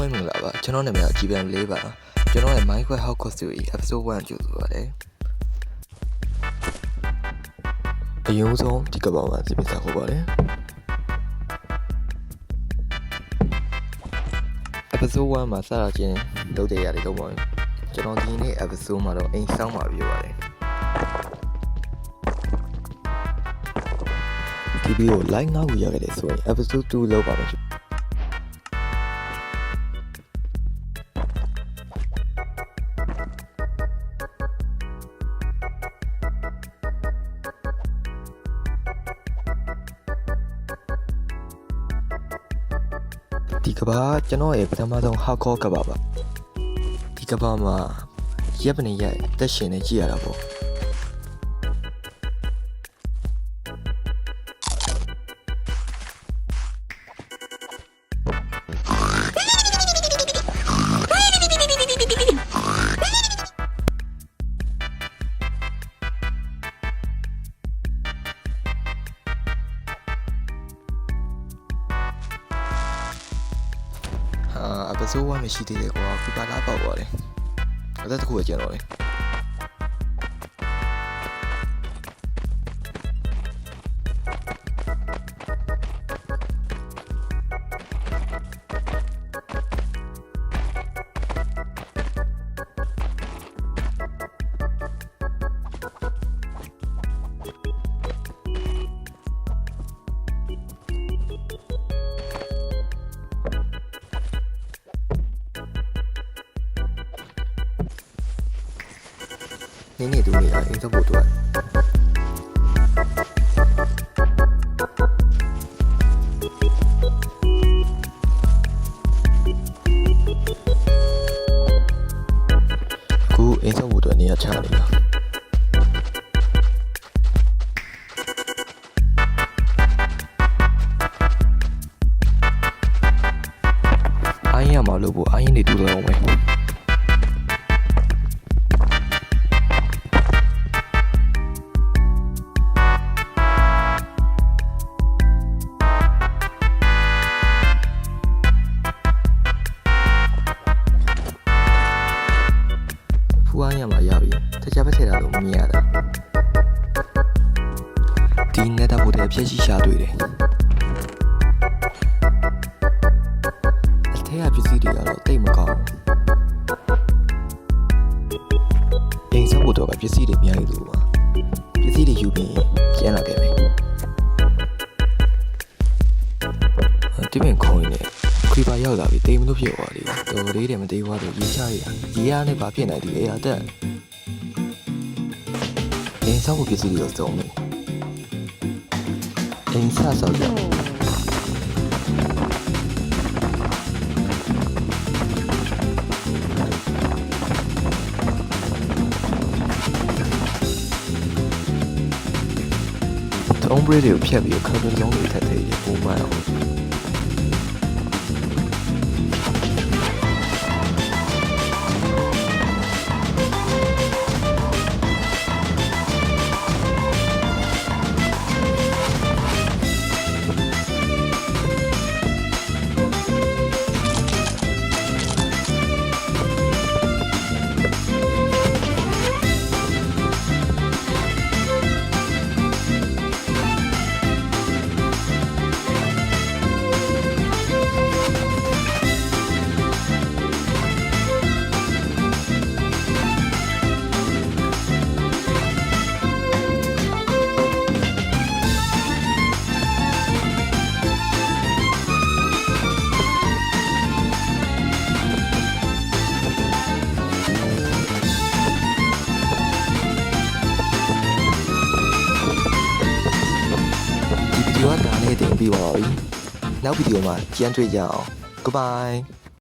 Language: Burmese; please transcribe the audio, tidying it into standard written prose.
ဝဲမင်္ဂလာပါကျွန်တော်နာမည်ကကြည်ပြန်လေးပါကျွန်တော်ရဲ့ Minecraft Hardcore Series Episode 1ကြိုဆိုပါတယ်အရင်ဆုံးဒီကဘာမှာစီမံဆောင်ပါတယ် Episode 1မှာစတာချင်းလုပ်တဲ့ရတယ်တော့ပေါ့ကျွန်တော်ဒီနေ့ Episode မှာတော့အိမ်ဆောင်းမှာပြောပါတယ်ဒီဗီဒီယို like 9ခုရခဲ့တယ်ဆိုရင် Episode 2လုပ်ပါမယ်ဒီကဘာကျွန်တော်ရဲ့ပထမဆုံး hardcore ကဘာပါဒီကဘာမှာရပ်ပနေရက်တက်ရှင်နေကြည့်ရတာပေါ့episode 1မရှိသေးတယ်ကွာပြပါလာပေါ့ပါတယ်အဲ့ဒါတခုပဲကျန်တော့လေနေတူနေတာအင်းစဖို့တော့ခုအင်းစဖို့တော့နေရာချနေတာအိုင်းရမှာလို့ပေါ့အိုင်းနေတူတော့အောင်ပဲဖူးအားရမှာရပြီတခြားပဲထည့်တာလို့မမြင်ရတာဒီနဲ့တော့ဘုရားဖြည့်ရှိရှာတွေ့တယ်အထက်ကပစ္စည်းတွေကတော့တိတ်မကောင်းအိမ်ဆောက်ဖို့တော့ပစ္စည်းတွေအများကြီးလို့ပါပစ္စည်းတွေယူပြီးကျန်လာခဲ့မယ်ဒီပင်ခေါင်းရင်းနဲ့ခရီးပါရောက်လာပြီတိမ်မလို့ဖြစ်သွားတယ်တော်လေးတယ်မသေးသွားတော့ရေချရေအားနဲ့ဘာဖြစ်နိုင်ဒီအတက်အင်းဆောက်ဖို့ပစ္စည်းတွေစုံတယ်အင်းဆောက်ကြတုံးဘရီတွေကိုဖြတ်ပြီးခါတုံးလုံးတွေထပ်ထည့်ရပုံမှန်အောင်ဒီဗီဒီယိုကဒါနဲ့တင်ပြီးပါပြီနောက်ဗီဒီယိုမှာကြမ်းတွေ့ကြအောင် Goodbye